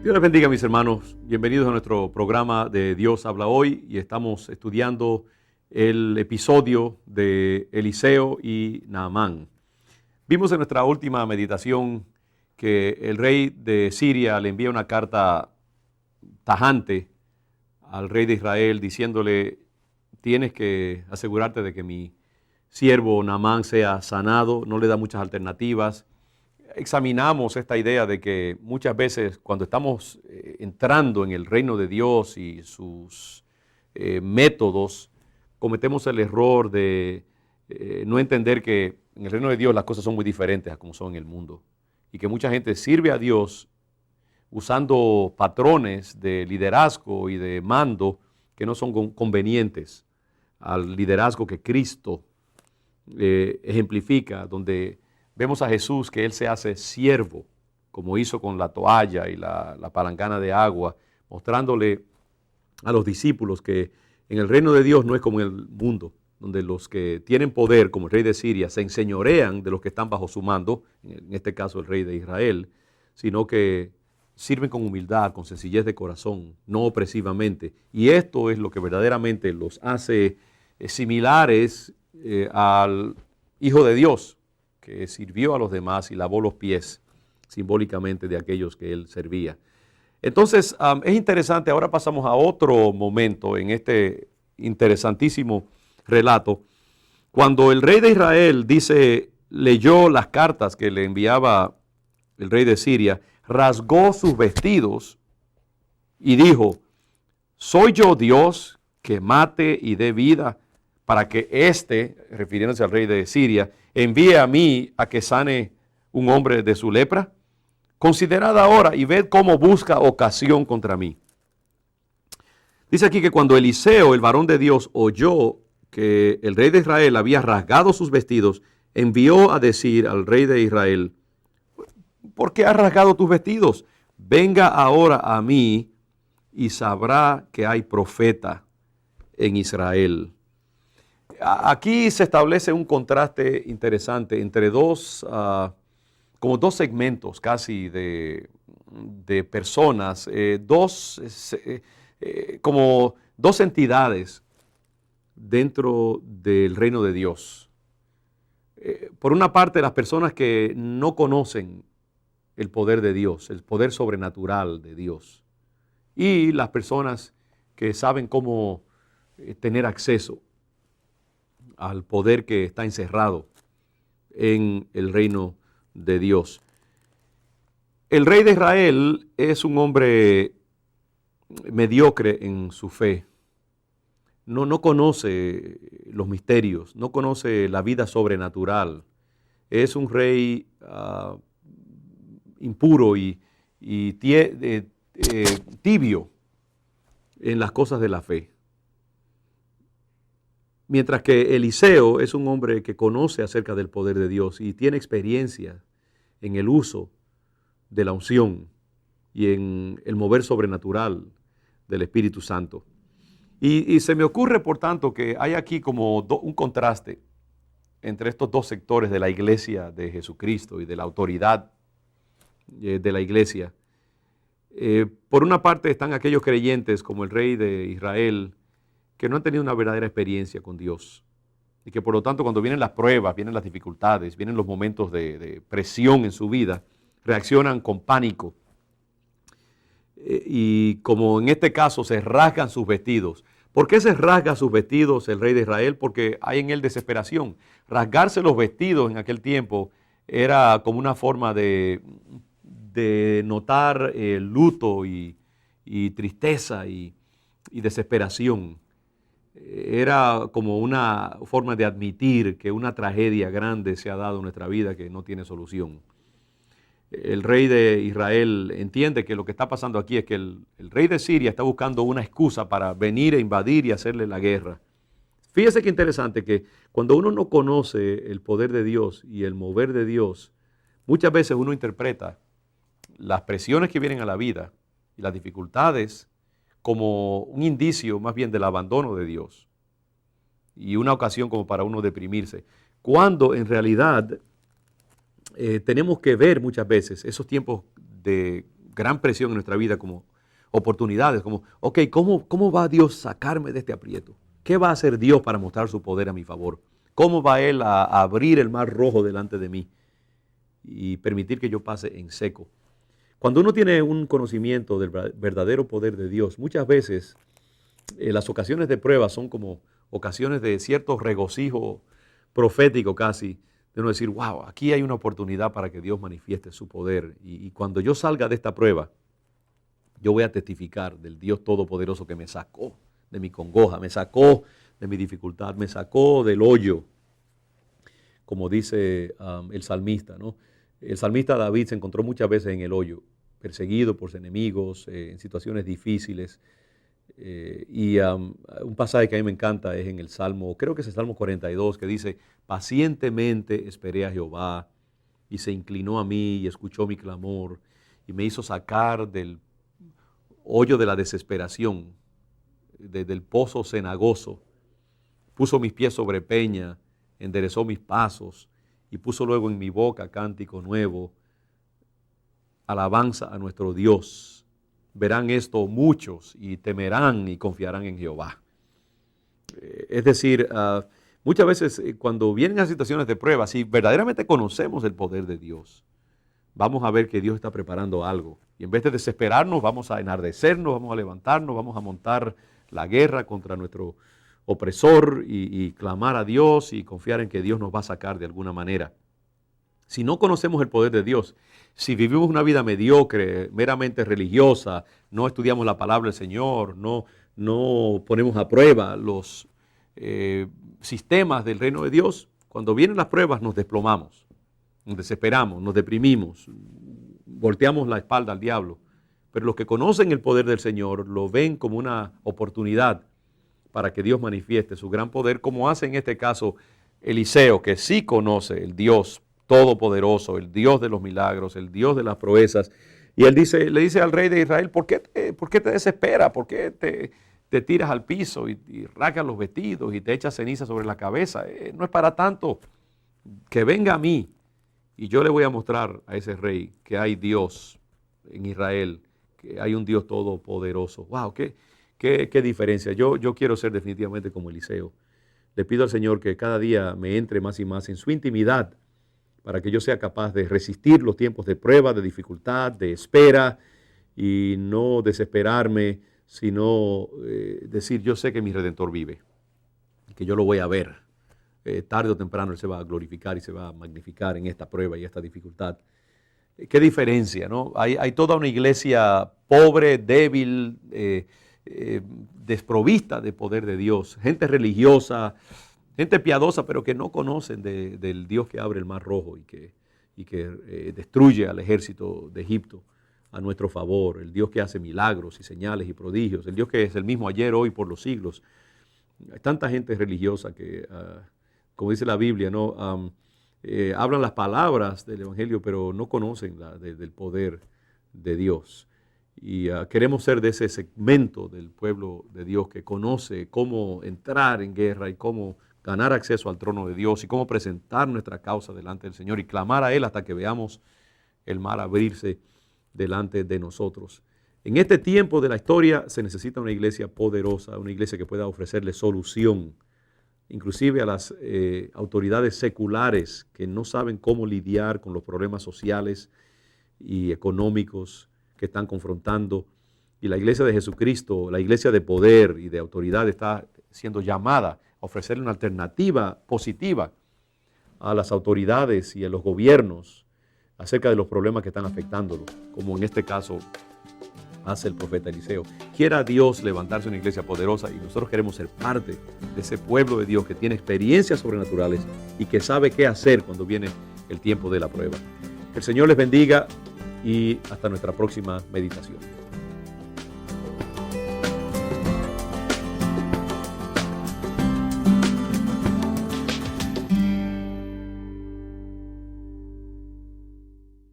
Dios les bendiga, mis hermanos. Bienvenidos a nuestro programa de Dios habla hoy y estamos estudiando el episodio de Eliseo y Naamán. Vimos en nuestra última meditación que el rey de Siria le envía una carta tajante al rey de Israel diciéndole: tienes que asegurarte de que mi siervo Naamán sea sanado. No le da muchas alternativas. Examinamos esta idea de que muchas veces cuando estamos entrando en el reino de Dios y sus métodos, cometemos el error de no entender que en el reino de Dios las cosas son muy diferentes a como son en el mundo. Y que mucha gente sirve a Dios usando patrones de liderazgo y de mando que no son convenientes al liderazgo que Cristo ejemplifica, donde vemos a Jesús que Él se hace siervo, como hizo con la toalla y la palangana de agua, mostrándole a los discípulos que en el reino de Dios no es como en el mundo, donde los que tienen poder, como el rey de Siria, se enseñorean de los que están bajo su mando, en este caso el rey de Israel, sino que sirven con humildad, con sencillez de corazón, no opresivamente. Y esto es lo que verdaderamente los hace similares al Hijo de Dios, que sirvió a los demás y lavó los pies simbólicamente de aquellos que él servía. Entonces, es interesante, ahora pasamos a otro momento en este interesantísimo relato, cuando el rey de Israel leyó las cartas que le enviaba el rey de Siria, rasgó sus vestidos y dijo: ¿soy yo Dios que mate y dé vida para que refiriéndose al rey de Siria, envíe a mí a que sane un hombre de su lepra? Considerad ahora y ved cómo busca ocasión contra mí. Dice aquí que cuando Eliseo, el varón de Dios, oyó que el rey de Israel había rasgado sus vestidos, envió a decir al rey de Israel: ¿por qué has rasgado tus vestidos? Venga ahora a mí y sabrá que hay profeta en Israel. Aquí se establece un contraste interesante entre como dos segmentos casi de personas, como dos entidades dentro del reino de Dios. Por una parte, las personas que no conocen el poder de Dios, el poder sobrenatural de Dios, y las personas que saben cómo tener acceso al poder que está encerrado en el reino de Dios. El rey de Israel es un hombre mediocre en su fe. No conoce los misterios, no conoce la vida sobrenatural. Es un rey impuro y tibio en las cosas de la fe. Mientras que Eliseo es un hombre que conoce acerca del poder de Dios y tiene experiencia en el uso de la unción y en el mover sobrenatural del Espíritu Santo. Y se me ocurre, por tanto, que hay aquí como un contraste entre estos dos sectores de la iglesia de Jesucristo y de la autoridad de la iglesia. Por una parte están aquellos creyentes como el rey de Israel, que no han tenido una verdadera experiencia con Dios y que por lo tanto cuando vienen las pruebas, vienen las dificultades, vienen los momentos de presión en su vida, reaccionan con pánico y como en este caso se rasgan sus vestidos. ¿Por qué se rasga sus vestidos el rey de Israel? Porque hay en él desesperación. Rasgarse los vestidos en aquel tiempo era como una forma de notar luto y tristeza y desesperación. Era como una forma de admitir que una tragedia grande se ha dado en nuestra vida que no tiene solución. El rey de Israel entiende que lo que está pasando aquí es que el rey de Siria está buscando una excusa para venir a invadir y hacerle la guerra. Fíjese qué interesante que cuando uno no conoce el poder de Dios y el mover de Dios, muchas veces uno interpreta las presiones que vienen a la vida y las dificultades como un indicio más bien del abandono de Dios y una ocasión como para uno deprimirse, cuando en realidad tenemos que ver muchas veces esos tiempos de gran presión en nuestra vida, como oportunidades, como, ok, ¿cómo va Dios a sacarme de este aprieto? ¿Qué va a hacer Dios para mostrar su poder a mi favor? ¿Cómo va Él a abrir el mar rojo delante de mí y permitir que yo pase en seco? Cuando uno tiene un conocimiento del verdadero poder de Dios, muchas veces las ocasiones de prueba son como ocasiones de cierto regocijo profético casi, de uno decir, wow, aquí hay una oportunidad para que Dios manifieste su poder. Y cuando yo salga de esta prueba, yo voy a testificar del Dios Todopoderoso que me sacó de mi congoja, me sacó de mi dificultad, me sacó del hoyo, como dice el salmista, ¿no? El salmista David se encontró muchas veces en el hoyo, perseguido por sus enemigos, en situaciones difíciles. Un pasaje que a mí me encanta es en el Salmo, creo que es el Salmo 42, que dice, pacientemente esperé a Jehová y se inclinó a mí y escuchó mi clamor y me hizo sacar del hoyo de la desesperación, del pozo cenagoso, puso mis pies sobre peña, enderezó mis pasos y puso luego en mi boca cántico nuevo, alabanza a nuestro Dios. Verán esto muchos y temerán y confiarán en Jehová. Es decir, muchas veces cuando vienen a situaciones de prueba, si verdaderamente conocemos el poder de Dios, vamos a ver que Dios está preparando algo. Y en vez de desesperarnos, vamos a enardecernos, vamos a levantarnos, vamos a montar la guerra contra nuestro opresor y clamar a Dios y confiar en que Dios nos va a sacar de alguna manera. Si no conocemos el poder de Dios, si vivimos una vida mediocre, meramente religiosa, no estudiamos la palabra del Señor, no ponemos a prueba los sistemas del reino de Dios, cuando vienen las pruebas nos desplomamos, nos desesperamos, nos deprimimos, volteamos la espalda al diablo. Pero los que conocen el poder del Señor lo ven como una oportunidad para que Dios manifieste su gran poder, como hace en este caso Eliseo, que sí conoce el Dios Todopoderoso, el Dios de los milagros, el Dios de las proezas. Y él le dice al rey de Israel, ¿por qué te desesperas? ¿Por qué te tiras al piso y rasgas los vestidos y te echas ceniza sobre la cabeza? No es para tanto. Que venga a mí y yo le voy a mostrar a ese rey que hay Dios en Israel, que hay un Dios todopoderoso. ¡Wow! ¿Qué diferencia? Yo quiero ser definitivamente como Eliseo. Le pido al Señor que cada día me entre más y más en su intimidad, para que yo sea capaz de resistir los tiempos de prueba, de dificultad, de espera, y no desesperarme, sino decir, yo sé que mi Redentor vive, que yo lo voy a ver. Tarde o temprano Él se va a glorificar y se va a magnificar en esta prueba y esta dificultad. ¿Qué diferencia, no? Hay toda una iglesia pobre, débil, desprovista de poder de Dios, gente religiosa, gente piadosa, pero que no conocen del Dios que abre el mar rojo y que destruye al ejército de Egipto a nuestro favor, el Dios que hace milagros y señales y prodigios, el Dios que es el mismo ayer, hoy, por los siglos. Hay tanta gente religiosa que, como dice la Biblia, ¿no? Hablan las palabras del Evangelio, pero no conocen del poder de Dios. Y queremos ser de ese segmento del pueblo de Dios que conoce cómo entrar en guerra y cómo ganar acceso al trono de Dios y cómo presentar nuestra causa delante del Señor y clamar a Él hasta que veamos el mar abrirse delante de nosotros. En este tiempo de la historia se necesita una iglesia poderosa, una iglesia que pueda ofrecerle solución, inclusive a las autoridades seculares que no saben cómo lidiar con los problemas sociales y económicos que están confrontando. Y la iglesia de Jesucristo, la iglesia de poder y de autoridad, está siendo llamada a ofrecerle una alternativa positiva a las autoridades y a los gobiernos acerca de los problemas que están afectándolos, como en este caso hace el profeta Eliseo. Quiera Dios levantarse una iglesia poderosa y nosotros queremos ser parte de ese pueblo de Dios que tiene experiencias sobrenaturales y que sabe qué hacer cuando viene el tiempo de la prueba. Que el Señor les bendiga y hasta nuestra próxima meditación.